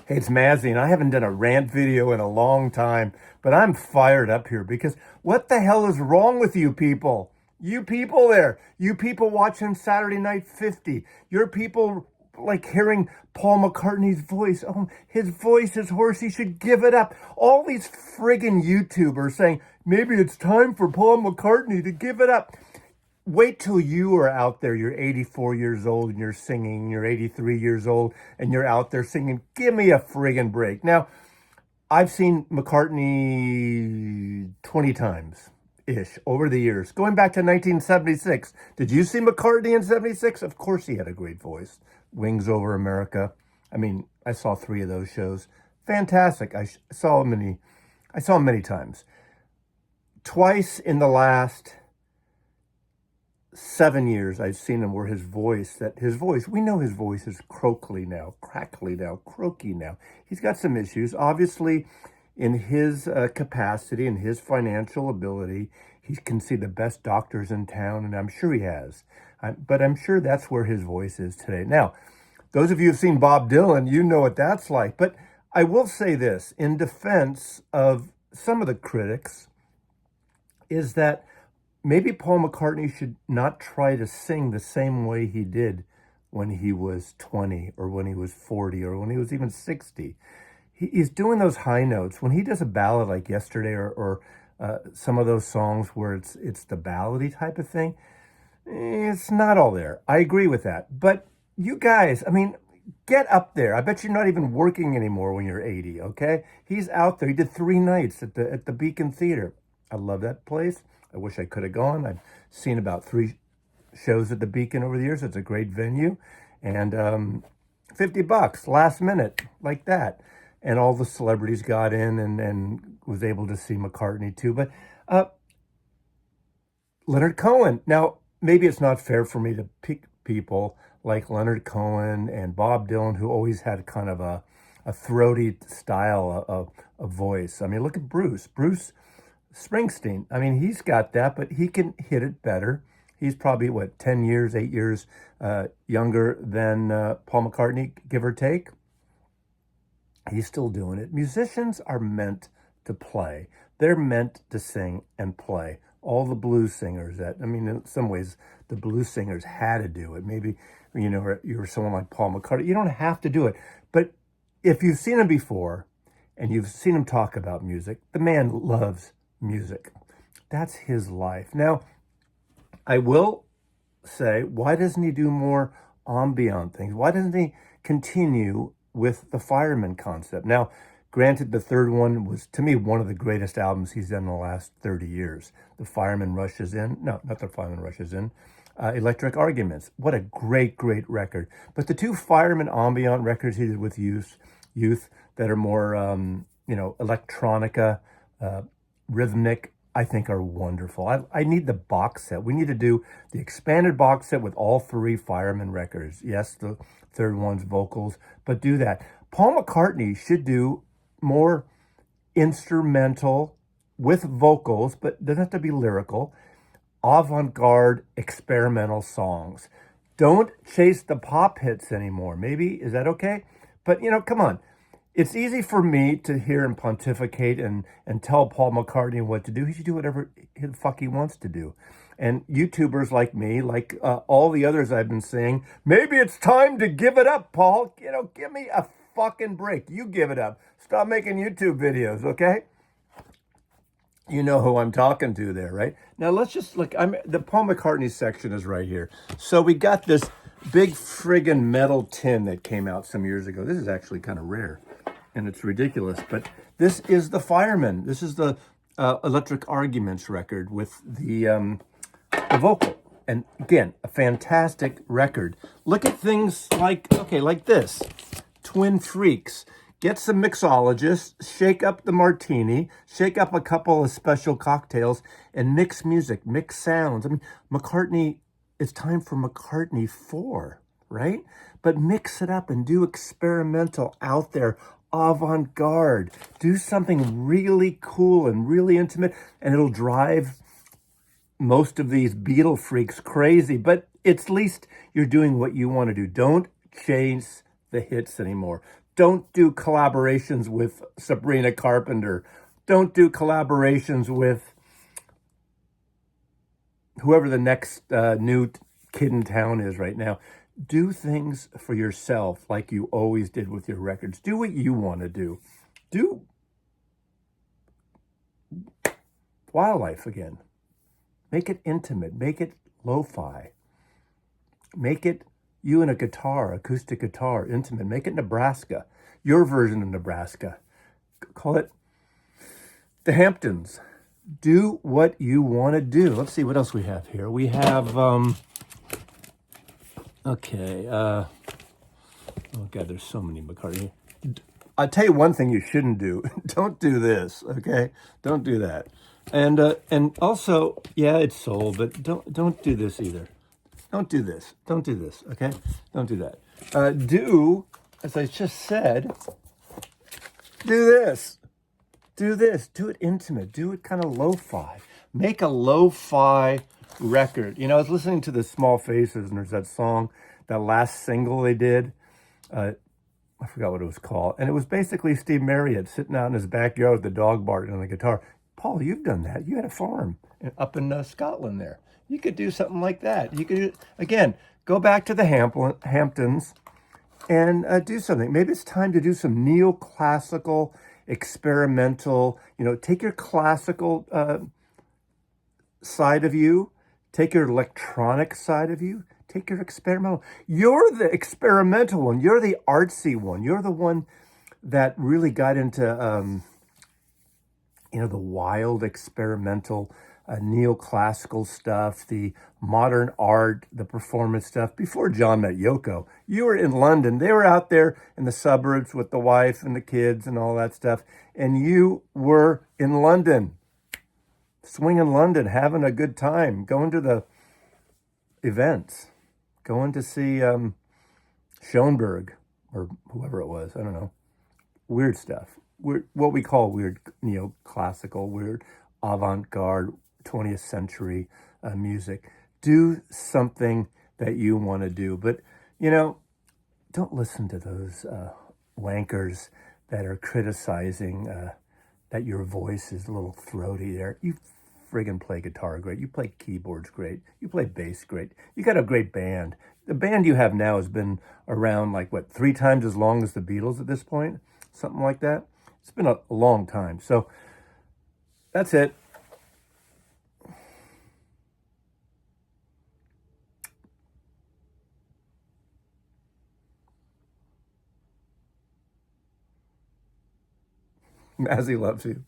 Hey, it's Mazzy, and I haven't done a rant video in a long time, but I'm fired up here because what the hell is wrong with you people? You people there, you people watching Saturday Night 50, your people like hearing Paul McCartney's voice. Oh, his voice is hoarse. He should give it up. All these friggin' YouTubers saying maybe it's time for Paul McCartney to give it up. Wait till you are out there, you're 84 years old and you're singing, you're 83 years old and you're out there singing. Give me a friggin' break. Now, I've seen McCartney 20 times ish over the years, going back to 1976. Did you see McCartney in 76? Of course he had a great voice. Wings Over America. I mean, I saw 3 of those shows. Fantastic. I saw him many times. Twice in the last 7 years, I've seen him where we know his voice is crackly now, croaky now. He's got some issues. Obviously, in his capacity and his financial ability, he can see the best doctors in town, and I'm sure he has. But I'm sure that's where his voice is today. Now, those of you who've seen Bob Dylan, you know what that's like. But I will say this, in defense of some of the critics, is that maybe Paul McCartney should not try to sing the same way he did when he was 20 or when he was 40 or when he was even 60. He's doing those high notes. When he does a ballad like Yesterday or some of those songs where it's the ballady type of thing, it's not all there. I agree with that. But you guys, I mean, get up there. I bet you're not even working anymore when you're 80, okay? He's out there. He did 3 nights at the Beacon Theater. I love that place. I wish I could have gone. I've seen about 3 shows at the Beacon over the years. It's a great venue. And $50 last minute, like that. And all the celebrities got in and was able to see McCartney too. But Leonard Cohen. Now, maybe it's not fair for me to pick people like Leonard Cohen and Bob Dylan, who always had kind of a throaty style of voice. I mean, look at Bruce Springsteen. I mean, he's got that, but he can hit it better. He's probably, 10 years, 8 years younger than Paul McCartney, give or take. He's still doing it. Musicians are meant to play. They're meant to sing and play. All the blues singers in some ways, the blues singers had to do it. Maybe, you're someone like Paul McCartney. You don't have to do it. But if you've seen him before and you've seen him talk about music, the man loves music. That's his life. Now, I will say, why doesn't he do more ambient things? Why doesn't he continue with the Fireman concept? Now, granted, the third one was, to me, one of the greatest albums he's done in the last 30 years. The Fireman Rushes In. No, not The Fireman Rushes In. Electric Arguments. What a great, great record. But the 2 Fireman ambient records he did with youth that are more, electronica, rhythmic, I think are wonderful. I need the box set. We need to do the expanded box set with all 3 Fireman records. Yes, the third one's vocals, but do that. Paul McCartney should do more instrumental with vocals, but doesn't have to be lyrical, avant-garde experimental songs. Don't chase the pop hits anymore. Maybe, is that okay? But, come on. It's easy for me to hear him pontificate and tell Paul McCartney what to do. He should do whatever the fuck he wants to do. And YouTubers like me, like all the others I've been saying, maybe it's time to give it up, Paul. Give me a fucking break. You give it up. Stop making YouTube videos, okay? You know who I'm talking to there, right? Now let's just look. The Paul McCartney section is right here. So we got this big friggin' metal tin that came out some years ago. This is actually kind of rare. And it's ridiculous, but this is the Fireman. This is the Electric Arguments record with the vocal. And again, a fantastic record. Look at things like this. Twin Freaks. Get some mixologists, shake up the martini, shake up a couple of special cocktails, and mix music, mix sounds. I mean, McCartney, it's time for McCartney 4, right? But mix it up and do experimental out there, avant-garde. Do something really cool and really intimate, and it'll drive most of these Beatle freaks crazy, but at least you're doing what you want to do. Don't chase the hits anymore. Don't do collaborations with Sabrina Carpenter. Don't do collaborations with whoever the next new kid in town is right now. Do things for yourself like you always did with your records. Do what you want to do. Do wildlife again. Make it intimate. Make it lo-fi. Make it you and a guitar, acoustic guitar, intimate. Make it Nebraska. Your version of Nebraska. Call it the Hamptons. Do what you want to do. Let's see what else we have here. We have, okay. Oh, God, there's so many McCartney. I'll tell you one thing you shouldn't do. Don't do this, okay? Don't do that. And also, yeah, it's soul, but don't do this either. Don't do this. Don't do this, okay? Don't do that. Do, as I just said, do this. Do this. Do it intimate. Do it kind of lo-fi. Make a lo-fi record. You know, I was listening to the Small Faces, and there's that song, that last single they did. I forgot what it was called. And it was basically Steve Marriott sitting out in his backyard with the dog barking on the guitar. Paul, you've done that. You had a farm up in Scotland there. You could do something like that. You could, again, go back to the Hamptons and do something. Maybe it's time to do some neoclassical, experimental, take your classical side of you, take your electronic side of you, take your experimental. You're the experimental one. You're the artsy one. You're the one that really got into, the wild experimental neoclassical stuff, the modern art, the performance stuff. Before John met Yoko, you were in London. They were out there in the suburbs with the wife and the kids and all that stuff. And you were in London, swinging London, having a good time, going to the events, going to see Schoenberg or whoever it was. I don't know. Weird stuff. Weird, what we call weird neoclassical, weird avant-garde 20th century music. Do something that you want to do. But, don't listen to those wankers that are criticizing that your voice is a little throaty there. You friggin' play guitar great. You play keyboards great. You play bass great. You got a great band. The band you have now has been around 3 times as long as the Beatles at this point? Something like that. It's been a long time. So that's it. Mazzy loves you.